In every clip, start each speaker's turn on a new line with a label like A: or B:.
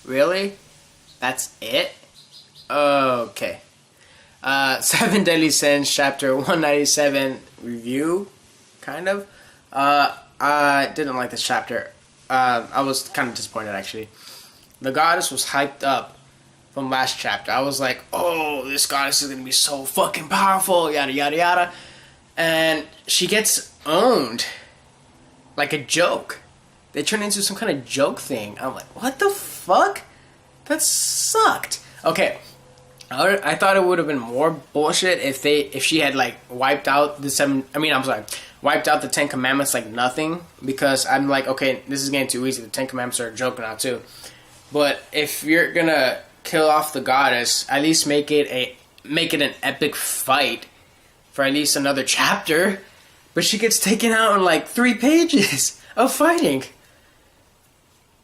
A: Really? That's it? Okay. Seven Deadly Sins, chapter 197 review, kind of. I didn't like this chapter. I was kind of disappointed, actually. The goddess was hyped up from last chapter. I was like, oh, this goddess is going to be so fucking powerful, yada, yada, yada. And she gets owned like a joke. They turn into some kind of joke thing. I'm like, what the fuck? That sucked. Okay. I thought it would have been more bullshit if she had like wiped out wiped out the Ten Commandments like nothing, because I'm like, okay, this is getting too easy. The Ten Commandments are a joke now too. But if you're gonna kill off the goddess, at least make it an epic fight for at least another chapter. But she gets taken out in like 3 pages of fighting.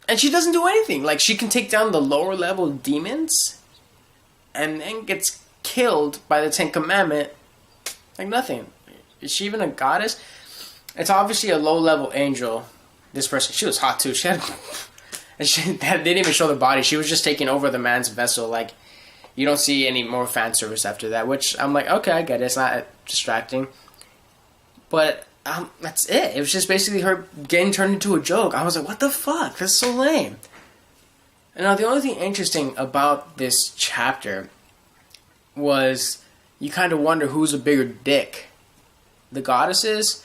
A: And she doesn't do anything. Like, she can take down the lower level demons and then gets killed by the Ten Commandment like nothing. Is she even a goddess? It's obviously a low level angel. This person, she was hot too. She had, they didn't even show the body. She was just taking over the man's vessel. Like, you don't see any more fan service after that, which I'm like, okay, I get it. It's not distracting. But that's it. It was just basically her getting turned into a joke. I was like, what the fuck? That's so lame. And now, the only thing interesting about this chapter was you kind of wonder who's a bigger dick, the goddesses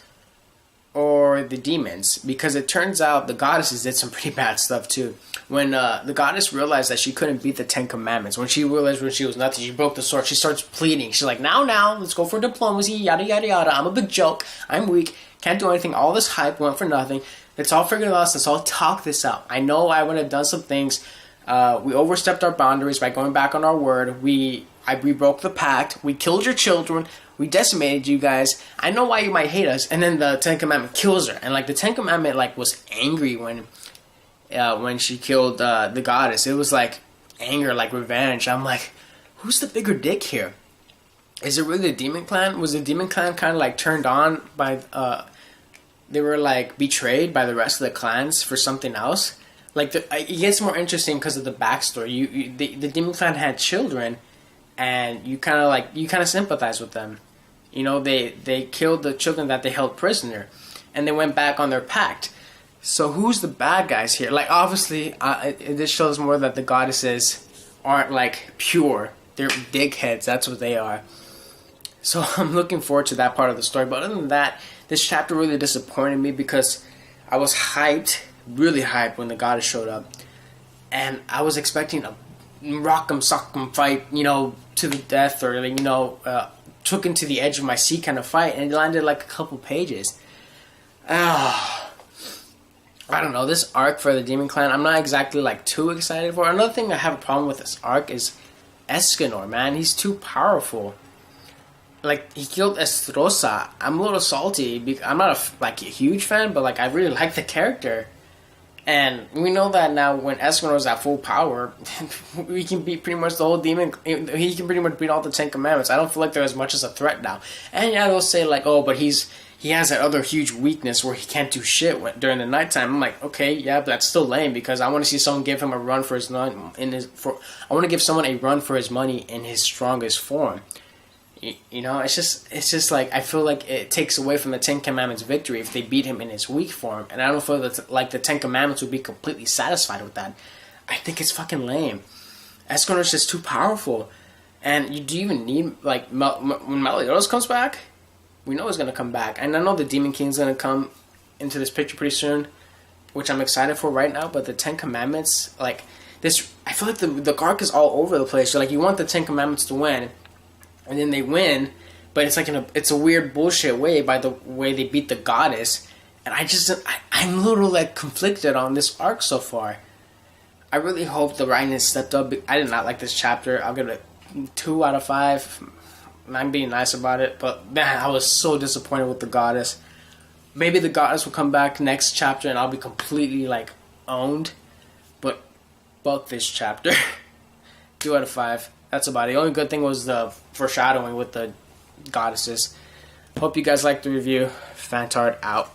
A: or the demons, because it turns out the goddesses did some pretty bad stuff too. When the goddess realized that she couldn't beat the Ten Commandments, when she realized when she was nothing, she broke the sword, she starts pleading. She's like, now, let's go for diplomacy, yada, yada, yada. I'm a big joke. I'm weak. Can't do anything. All this hype went for nothing. Let's all figure it out. Let's all talk this out. I know I would have done some things. We overstepped our boundaries by going back on our word. We broke the pact. We killed your children. We decimated you guys. I know why you might hate us. And then the Ten Commandment kills her. And like the Ten Commandment like was angry when she killed the goddess. It was like anger, like revenge. I'm like, who's the bigger dick here? Is it really the Demon Clan? Was the Demon Clan kind of like turned on by they were like betrayed by the rest of the clans for something else? Like it gets more interesting because of the backstory. The Demon Clan had children, and you kind of sympathize with them. You know, they killed the children that they held prisoner, and they went back on their pact. So who's the bad guys here? Like, obviously, this shows more that the goddesses aren't like pure. They're dickheads. That's what they are. So I'm looking forward to that part of the story. But other than that, this chapter really disappointed me because I was hyped, really hyped when the goddess showed up, and I was expecting a rock'em sock'em fight, you know, to the death, or you know, took into the edge of my seat kind of fight, and it landed like a couple pages. I don't know, this arc for the Demon Clan, I'm not exactly like too excited for. Another thing I have a problem with this arc is Escanor, man. He's too powerful. Like, he killed Estrosa. I'm a little salty. I'm not a huge fan, but like I really like the character. And we know that now when Escanor is at full power, we can beat pretty much the whole demon. He can pretty much beat all the Ten Commandments. I don't feel like they're as much as a threat now. And yeah, they'll say like, oh, but he has that other huge weakness where he can't do shit during the nighttime. I'm like, okay, yeah, but that's still lame because I want to see someone give him a run for his money. I want to give someone a run for his money in his strongest form. You know, it's just like, I feel like it takes away from the Ten Commandments' victory if they beat him in his weak form. And I don't feel that like the Ten Commandments would be completely satisfied with that. I think it's fucking lame. Escanor's just too powerful. And do you even need, like, when Meliodas comes back? We know he's going to come back. And I know the Demon King's going to come into this picture pretty soon, which I'm excited for right now. But the Ten Commandments, like, this, I feel like the arc is all over the place. So, like, you want the Ten Commandments to win, and then they win, but it's like it's a weird bullshit way by the way they beat the goddess. And I'm a little like conflicted on this arc so far. I really hope the writing has stepped up. I did not like this chapter. I'll give it a 2 out of 5. I'm being nice about it, but man, I was so disappointed with the goddess. Maybe the goddess will come back next chapter and I'll be completely like owned. But fuck this chapter. 2 out of 5. That's about it. The only good thing was the foreshadowing with the goddesses. Hope you guys liked the review. Fantard out.